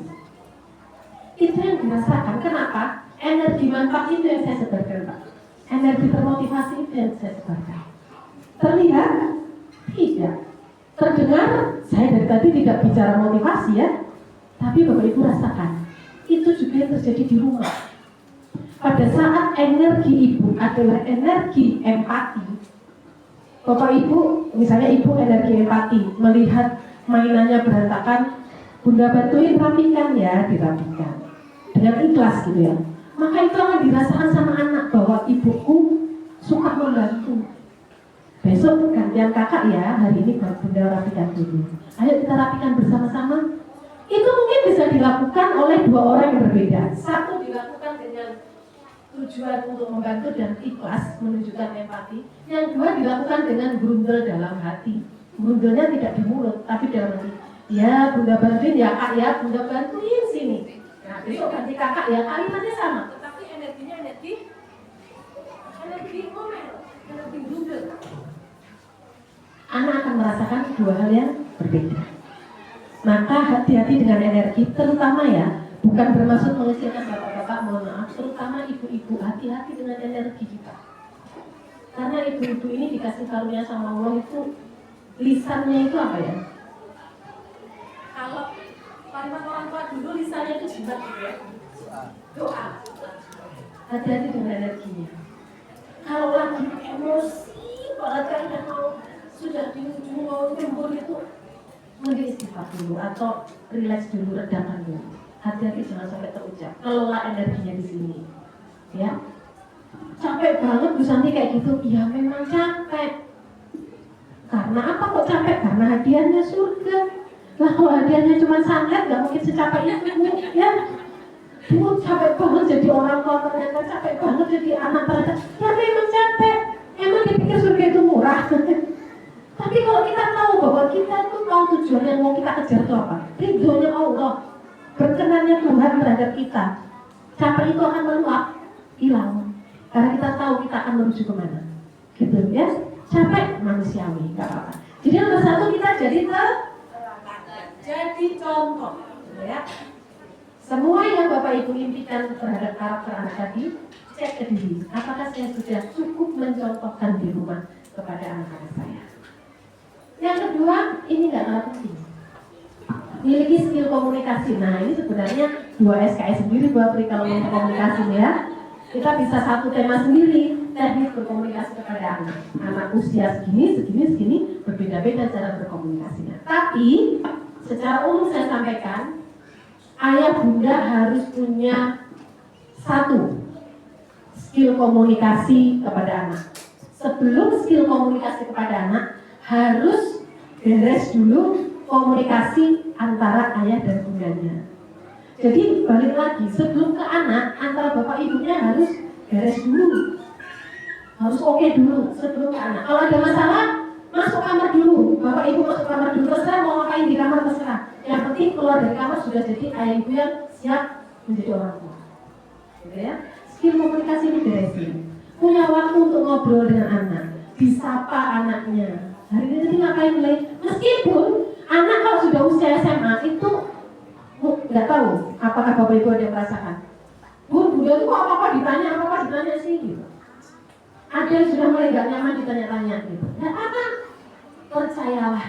Itu yang dirasakan. Kenapa? Energi manfaat itu yang saya sebarkan, Pak. Energi termotivasi itu yang saya sebarkan. Terlihat? Tidak. Terdengar? Saya dari tadi tidak bicara motivasi ya. Tapi Bapak Ibu rasakan. Itu juga yang terjadi di rumah. Pada saat energi ibu adalah energi empati, Bapak Ibu, misalnya ibu energi empati, melihat mainannya berantakan, Bunda bantuin rapikan ya, dirapikan dengan ikhlas gitu ya. Maka itu akan dirasakan sama anak bahwa ibuku suka membantu. Besok gantian kakak ya, hari ini Bunda rapikan dulu. Ayo kita rapikan bersama-sama. Itu mungkin bisa dilakukan oleh dua orang yang berbeda. Satu dilakukan dengan tujuan untuk membantu dan ikhlas menunjukkan empati. Yang dua dilakukan dengan grundel dalam hati. Grundelnya tidak di mulut, tapi dalam hati. Ya, Bunda bantuin ya kak ya, Bunda bantuin sini. Nah, besok ganti kakak ya, kalimatnya sama. tetapi energinya energi ngomel, energi grundel. Anak akan merasakan dua hal yang berbeda. Maka hati-hati dengan energi, terutama ya, bukan bermaksud mengecilkan bapak-bapak, mohon maaf, terutama ibu-ibu, hati-hati dengan energi kita. Karena ibu-ibu ini dikasih karunia sama Allah itu, lisannya itu apa ya? Kalau kalimat orang tua dulu lisannya itu jimat gitu ya. Doa. Hati-hati dengan energinya. Kalau lagi emosi banget kan mau sudah di ujung mau timbul itu, mending istighfar dulu atau relax dulu, redakan dulu. Hati-hati jangan sampai terucap. Kelola energinya di sini, ya. Capek banget Bu Santi kayak gitu. Ya memang capek. Karena apa kok capek? Karena hadiahnya surga. Lah kalau hadiahnya cuma santet, nggak mungkin secapek itu, ya. Bu capek banget jadi orang tua, ternyata capek banget jadi anak ternyata. Ya memang capek. Emang dipikir surga itu murah. Tapi kalau kita tahu bahwa kita itu tahu tujuan yang mau kita kejar itu apa, ridhonya Allah, berkenannya Tuhan terhadap kita, capek itu akan meluap, hilang. Karena kita tahu kita akan menuju kemana, gitu ya. Capek manusiawi, nggak apa-apa. Jadi nomor satu kita jadi contoh, gitu ya. Semua yang Bapak Ibu impikan terhadap karakter anak tadi, cek ke diri, apakah saya sudah cukup mencontohkan di rumah kepada anak-anak saya. Yang kedua, ini nggak kalah penting. Miliki skill komunikasi. Nah, ini sebenarnya 2 SKS sendiri buat kalau ngomong komunikasi ya. Kita bisa satu tema sendiri, teknik berkomunikasi kepada anak. Anak usia segini, berbeda-beda cara berkomunikasinya. Tapi, secara umum saya sampaikan, ayah bunda harus punya satu skill komunikasi kepada anak. Sebelum skill komunikasi kepada anak, harus beres dulu komunikasi antara ayah dan bundanya. Jadi balik lagi, sebelum ke anak, antara bapak ibunya harus beres dulu, harus oke dulu sebelum ke anak. Kalau ada masalah, masuk kamar dulu, bapak ibu masuk kamar dulu, terserah mau ngapain di kamar terserah. Yang penting keluar dari kamar sudah jadi ayah ibu yang siap menjadi orang tua, gitu ya. Skill komunikasi ini beresin, punya waktu untuk ngobrol dengan anak, disapa anaknya. Hari ini ngapain lagi? Meskipun anak kalau sudah usia SMA itu nggak tahu apakah bapak ibu ada yang merasakan. Bunda itu apa-apa ditanya sih gitu. Ada yang sudah mulai nggak nyaman ditanya-tanya gitu. Nggak apa, percayalah.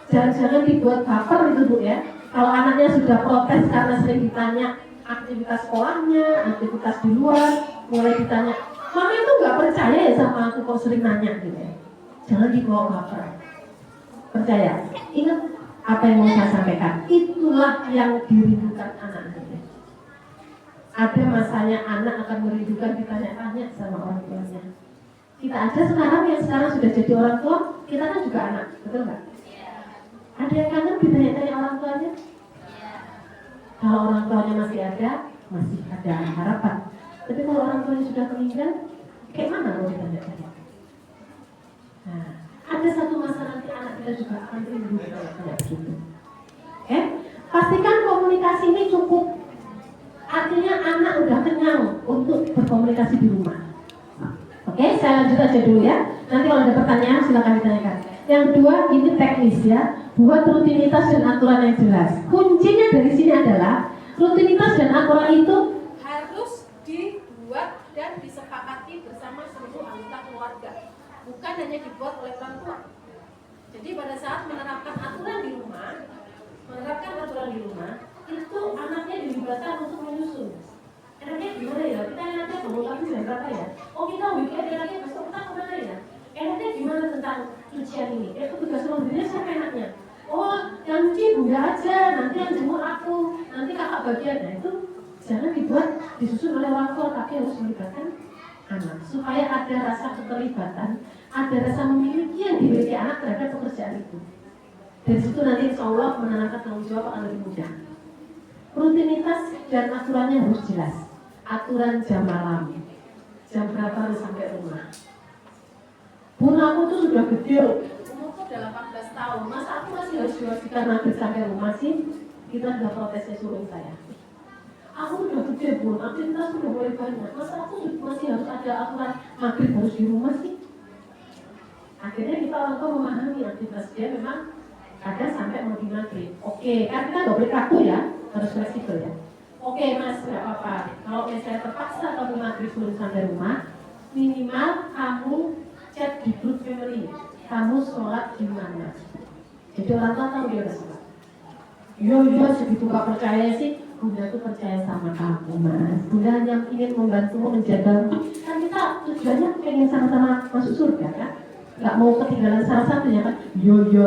Jangan-jangan dibuat baper itu Bu ya. Kalau anaknya sudah protes karena sering ditanya aktivitas sekolahnya, aktivitas di luar, mulai ditanya, mama itu nggak percaya ya sama aku kok sering nanya gitu ya. Jangan dibawa baper. Percaya. Ingat apa yang mau saya sampaikan. Itulah yang dirindukan anak-anaknya. Ada masanya anak akan merindukan ditanya-tanya sama orang tuanya. Kita aja sekarang yang sekarang sudah jadi orang tua, kita kan juga anak, betul nggak? Ada yang kangen ditanya-tanya orang tuanya? Kalau orang tuanya masih ada harapan. Tapi kalau orang tuanya sudah meninggal, kayak mana mau ditanya-tanya? Nah, ada satu masa nanti anak kita juga akan rindu kayak begitu. Pastikan komunikasi ini cukup. Artinya anak udah kenyang untuk berkomunikasi di rumah. Oke, saya lanjut aja dulu ya. Nanti kalau ada pertanyaan silakan ditanyakan. Yang kedua, ini teknis ya. Buat rutinitas dan aturan yang jelas. Kuncinya dari sini adalah rutinitas dan aturan itu harus dibuat dan disepakati bersama seluruh anggota keluarga, bukan hanya dibuat oleh orang tua. Jadi pada saat menerapkan aturan di rumah, itu anaknya dilibatkan untuk menyusun. Enaknya gimana ya? Kita enaknya bangun pagi jam berapa ya? Oh kita weekend enaknya besok kita kemana ya? Enaknya gimana tentang cucian ini? Tugas laundrynya siapa enaknya? Oh yang cuci bunda aja, nanti yang jemur aku, nanti kakak bagian. Nah itu jangan dibuat disusun oleh orang tua, tapi harus melibatkan anak supaya ada rasa keterlibatan, ada rasa memiliki yang dimiliki anak terhadap pekerjaan itu. Dari situ nanti insya Allah menanamkan tanggung jawab akan lebih mudah. Rutinitas dan aturannya harus jelas. Aturan jam malam, jam berapa harus sampai rumah. Bun aku tuh sudah gede, umurku udah 18 tahun, masa aku masih harus diwajibkan maghrib sampai rumah sih? Kita sudah protesnya suruh saya. Aku udah gede bun, aktivitas sudah mulai banyak, masa aku masih harus ada aturan maghrib harus di rumah sih? Akhirnya kita orang tua memahami aktivitas dia memang ada sampai mau di maghrib. Oke, kan kita nggak boleh kaku ya, harus fleksibel ya. Oke mas, nggak apa-apa. Kalau misalnya terpaksa kamu maghrib belum sampai rumah, minimal kamu chat di grup family, kamu sholat di mana. Jadi orang tua tahu dia udah sholat. Iya, segitu gak percaya sih. Bunda tuh percaya sama kamu mas. Bunda hanya ingin membantumu menjaga. Kan kita tujuannya pengen sama-sama masuk surga kan. Gak mau ketinggalan salah satunya kan. Iya gitu.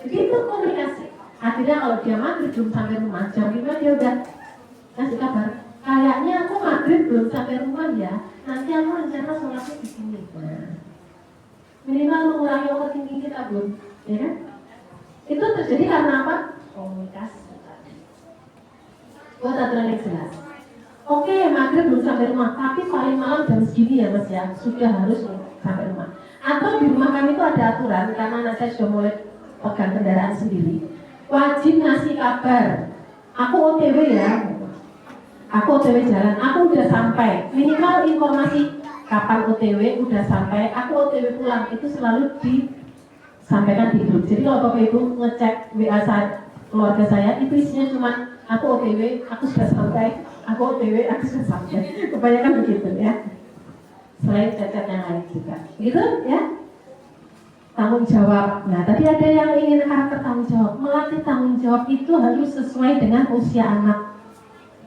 Begitu komunikasi. Akhirnya kalau dia maghrib belum sampai rumah, jam 5 dia udah kasih kabar. Kayaknya aku maghrib belum sampai rumah ya. Nanti aku rencana sholatnya di sini. Nah, minimal mengurangi overthinking kita belum, ya kan? Itu terjadi karena apa? Komunikasi. Buat aturan yang jelas. Oke, maghrib belum sampai rumah, tapi paling malam jam segini ya mas ya, sudah harus sampai rumah. Atau di rumah kami itu ada aturan, karena anak saya sudah mulai pegang kendaraan sendiri, wajib ngasih kabar. Aku OTW ya, aku OTW jalan, aku udah sampai. Minimal informasi kapan OTW udah sampai, aku OTW pulang itu selalu disampaikan di grup. Jadi kalau bapak ibu ngecek WA saya, keluarga saya itu isinya cuma aku OTW, aku sudah sampai, aku OTW, aku sudah sampai. Kebanyakan begitu ya. Selain chat yang lain juga, gitu ya. Tanggung jawab. Nah, tadi ada yang ingin karakter tanggung jawab. Melatih tanggung jawab itu harus sesuai dengan usia anak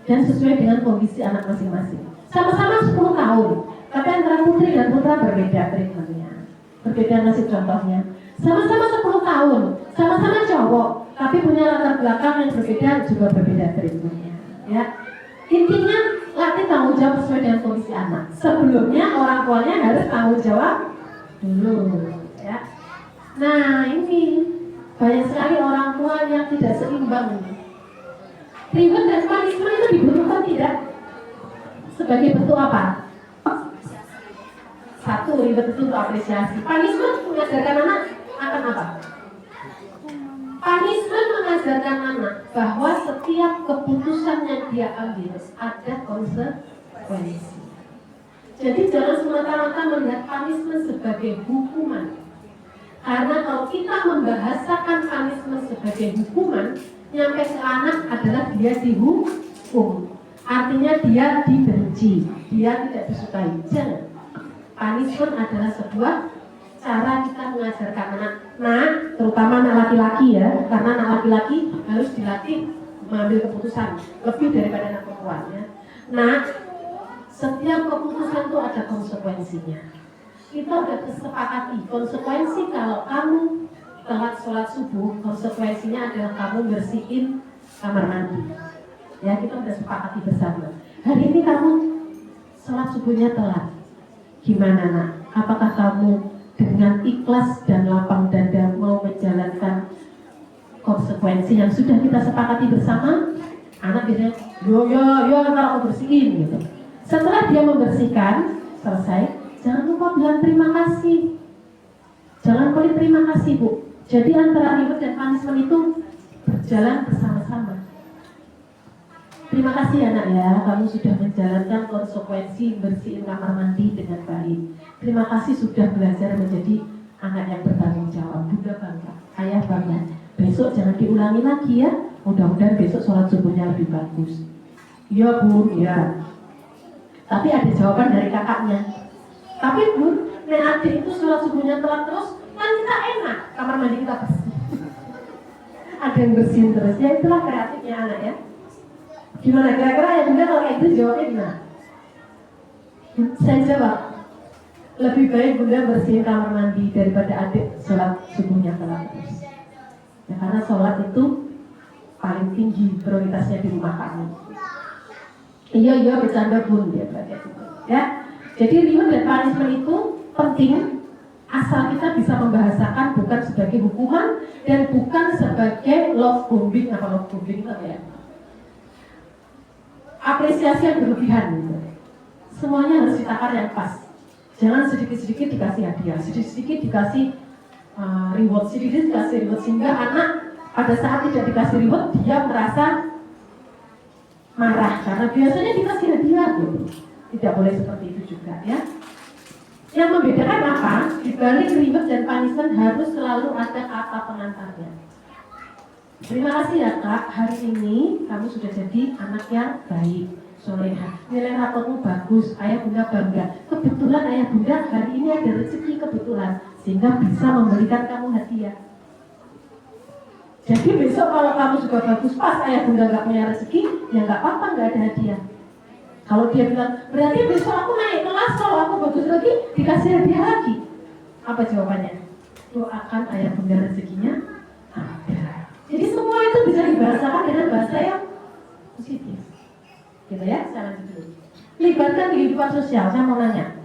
dan sesuai dengan kondisi anak masing-masing. Sama-sama 10 tahun, tapi antara putri dan putra berbeda treatmentnya. Berbeda nasib contohnya. Sama-sama 10 tahun, sama-sama cowok, tapi punya latar belakang yang berbeda juga berbeda treatmentnya. Ya, intinya latih tanggung jawab sesuai dengan kondisi anak. Sebelumnya orang tuanya harus tanggung jawab dulu. Ya. Nah ini banyak sekali orang tua yang tidak seimbang ini. Reward dan punishment itu dibutuhkan tidak? Sebagai bentuk apa? Satu, reward itu untuk apresiasi. Punishment mengajarkan anak akan apa? Punishment mengajarkan anak bahwa setiap keputusan yang dia ambil ada konsekuensi. Jadi jangan semata-mata melihat punishment sebagai hukuman. Karena kalau kita membahasakan punishment sebagai hukuman, nyampe ke anak adalah dia dihukum. Artinya dia dibenci, dia tidak disukai. Jangan. Punishment adalah sebuah cara kita mengajarkan anak. Nah, terutama anak laki-laki ya, karena anak laki-laki harus dilatih mengambil keputusan lebih daripada anak perempuan ya. Nah, setiap keputusan itu ada konsekuensinya. Kita sudah kesepakati konsekuensi kalau kamu telat sholat subuh, konsekuensinya adalah kamu bersihin kamar mandi. Ya, kita sudah sepakati bersama. Hari ini kamu sholat subuhnya telat. Gimana nak? Apakah kamu dengan ikhlas dan lapang dada mau menjalankan konsekuensi yang sudah kita sepakati bersama? Anak biasanya, yo, ntar aku bersihin gitu. Setelah dia membersihkan, selesai. Jangan lupa bilang terima kasih. Jangan pelit terima kasih bu. Jadi antara reward dan punishment itu berjalan bersama-sama. Terima kasih anak ya, kamu sudah menjalankan konsekuensi bersihin kamar mandi dengan baik. Terima kasih sudah belajar menjadi anak yang bertanggung jawab. Bunda bangga, ayah bangga. Besok jangan diulangi lagi ya. Mudah-mudahan besok sholat subuhnya lebih bagus. Iya Bu, ya. Tapi ada jawaban dari kakaknya. Tapi Bu, nek adik itu sholat subuhnya telat terus, kan kita enak, kamar mandi kita bersih. Ada yang bersihin terus, ya itulah kreatifnya anak ya. Gimana kira-kira ya Bunda kalau kayak gitu jawabnya gimana? Saya jawab, lebih baik Bunda bersihin kamar mandi daripada adik sholat subuhnya telat terus. Ya, karena sholat itu paling tinggi prioritasnya di rumah kami. Iya bercanda Bun ya berarti itu. Ya, jadi reward dan punishment itu penting asal kita bisa membahasakan bukan sebagai hukuman dan bukan sebagai love bombing apa love bombing itu ya. Apresiasi yang berlebihan gitu. Semuanya harus ditakar yang pas. Jangan sedikit-sedikit dikasih hadiah, sedikit-sedikit dikasih reward, sedikit dikasih reward sehingga anak pada saat tidak dikasih reward dia merasa marah karena biasanya dikasih hadiah gitu. Tidak boleh seperti itu juga ya. Yang membedakan apa? Di balik reward dan punishment harus selalu ada kata pengantarnya. Terima kasih ya Kak, hari ini kamu sudah jadi anak yang baik, soleha. Nilai rapotmu bagus, ayah bunda bangga. Kebetulan ayah bunda hari ini ada rezeki kebetulan, sehingga bisa memberikan kamu hadiah. Jadi besok kalau kamu juga bagus pas ayah bunda gak punya rezeki, ya gak apa-apa gak ada hadiah. Kalau dia bilang, berarti besok aku naik kelas, kalau aku bagus lagi, dikasih hadiah lagi. Apa jawabannya? Doakan ayah bunda rezekinya ada. Jadi semua itu bisa dibahasakan dengan bahasa yang positif. Gitu ya, saya lanjut dulu. Libatkan kehidupan sosial, saya mau nanya.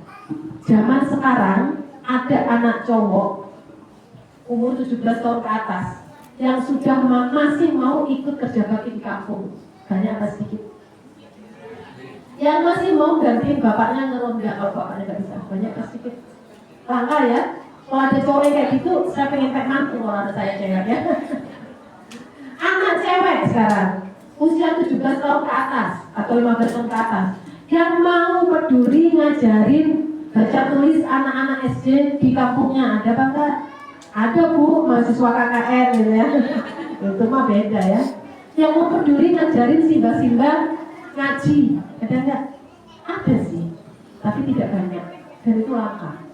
Zaman sekarang ada anak cowok umur 17 tahun ke atas yang sudah masih mau ikut kerja bakti di kampung. Banyak atau sedikit? Yang masih mau gantiin bapaknya ngeronda kalau bapaknya nggak bisa. Banyak atau sedikit? Langka ya. Kalau ada cowok kayak gitu, saya pengen pek mantu kalau ada saya cewek ya. Anak cewek sekarang usia 17 tahun ke atas atau 15 tahun ke atas yang mau peduli ngajarin baca tulis anak-anak SD di kampungnya, ada apa enggak? Ada Bu, mahasiswa KKN gitu ya. Itu mah beda ya. Yang mau peduli ngajarin simba-simba ngaji, ada enggak? Ada sih, tapi tidak banyak dan itu langka.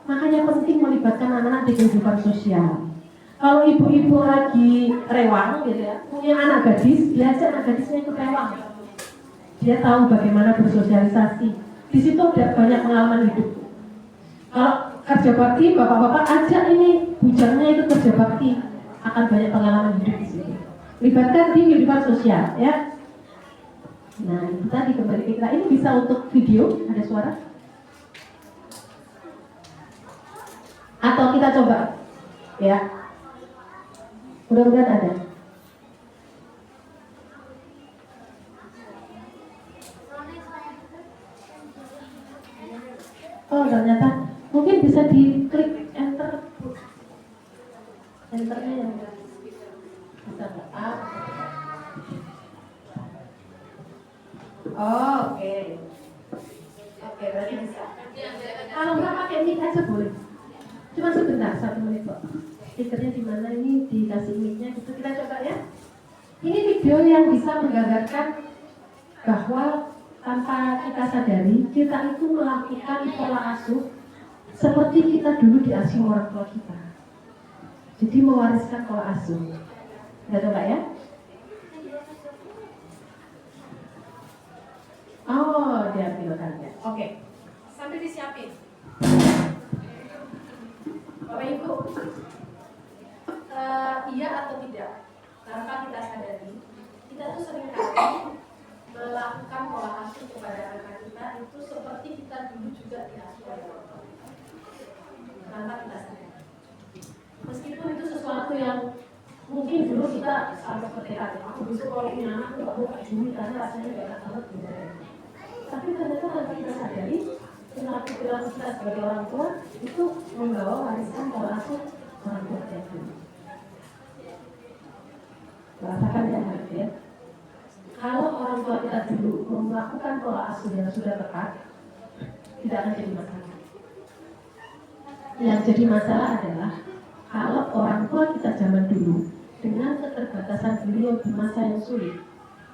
Makanya penting melibatkan anak-anak di kehidupan sosial. Kalau ibu-ibu lagi rewang gitu ya, punya anak gadis, belajar anak gadisnya ikut rewang. Dia tahu bagaimana bersosialisasi. Di situ ada banyak pengalaman hidup. Kalau kerja bakti, bapak-bapak ajak ini bujangnya itu kerja bakti, akan banyak pengalaman hidup di situ. Libatkan di kehidupan sosial, ya. Nah, itu tadi kembali kita. Ini bisa untuk video, ada suara? Atau kita coba, ya. Mudah-mudahan ada. Oh ternyata mungkin bisa diklik enter. Enternya yang bisa nggak? Oh, oke. Oke, berarti bisa. Kalau nggak pakai mic aja boleh. Cuma sebentar, 1 menit kok. Stikernya di mana ini dikasih mic-nya gitu, kita coba ya. Ini video yang bisa menggambarkan bahwa tanpa kita sadari kita itu melakukan pola asuh seperti kita dulu diasuh orang tua kita. Jadi mewariskan pola asuh. Kita coba ya. Oh, diambilkan ya. Oke. Sambil disiapin. Bapak Ibu. Iya atau tidak, tanpa kita sadari kita tuh seringkali melakukan pola asuh kepada anak kita itu seperti kita dulu juga diasuh oleh orang tua tanpa kita sadari. Meskipun itu sesuatu yang mungkin dulu kita sampai bertekad, aku besok kalau punya anak aku gak mau kayak gini karena rasanya gak enak banget gitu. Tapi ternyata tanpa kita sadari perilaku kita sebagai orang tua itu membawa warisan pola asuh orang tua kita dulu. Merasakan ya, Kalau orang tua kita dulu melakukan pola asuh yang sudah tepat, tidak akan jadi masalah. Yang jadi masalah adalah kalau orang tua kita zaman dulu dengan keterbatasan beliau di masa yang sulit.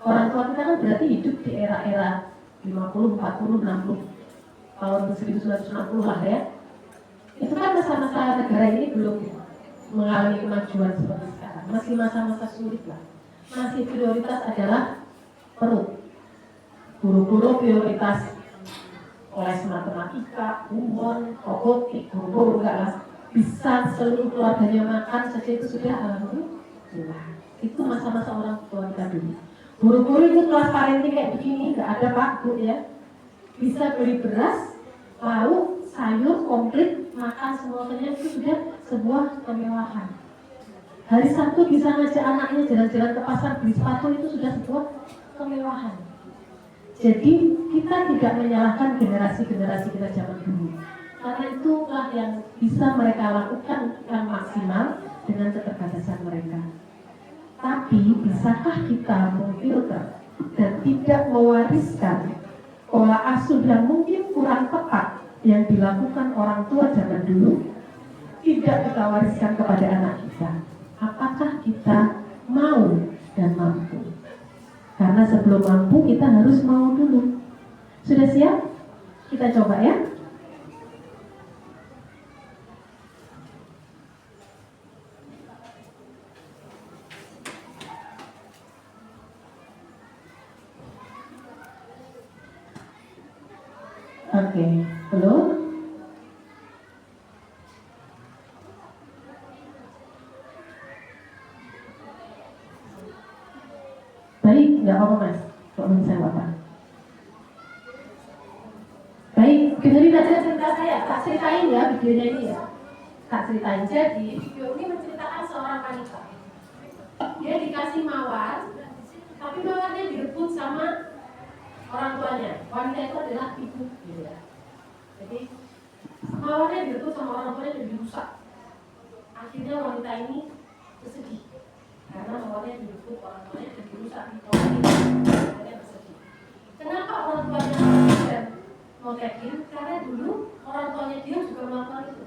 Orang tua kita kan berarti hidup di era-era 50, 40, 60 tahun 1960 lah ya. Itu kan masa-masa negara ini belum mengalami kemajuan seperti sekarang. Masih masa-masa sulit lah. Masih prioritas adalah perut. Guru-guru prioritas les matematika, umum, robotik, guru-guru enggak lah. Bisa seluruh keluarganya makan saja itu sudah alhamdulillah. Itu masa-masa orang tua kita dulu. Guru-guru itu kelas parenting kayak begini, enggak ada Pak, Bu ya. Bisa beli beras, lauk, sayur, komplit, makan semuanya itu sudah sebuah kemewahan. Hari Sabtu bisa ngajak anaknya jalan-jalan ke pasar beli sepatu itu sudah sebuah kemewahan. Jadi kita tidak menyalahkan generasi-generasi kita zaman dulu. Karena itulah yang bisa mereka lakukan yang maksimal dengan keterbatasan mereka. Tapi bisakah kita memfilter dan tidak mewariskan pola asuh yang mungkin kurang tepat yang dilakukan orang tua zaman dulu, tidak kita wariskan kepada anak kita? Apakah kita mau dan mampu? Karena sebelum mampu kita harus mau dulu. Sudah siap? Kita coba ya. Oke, belum? Baik, nggak apa-apa Mas. Kalau misalnya apa? Baik, dengerin aja cerita saya. Tak ceritain ya videonya ini ya. Tak ceritain. Jadi video ini menceritakan seorang wanita. Dia dikasih mawar, tapi mawarnya direbut sama orang tuanya. Wanita itu adalah ibu, gitu ya. Jadi mawarnya direbut sama orang tuanya dan dirusak. Akhirnya wanita ini bersedih karena mawarnya direbut orang tuanya dan dirusak. Akhirnya bersedih. Kenapa orang tuanya dan mau kayak gini? Karena dulu orang tuanya dia juga melakukan itu.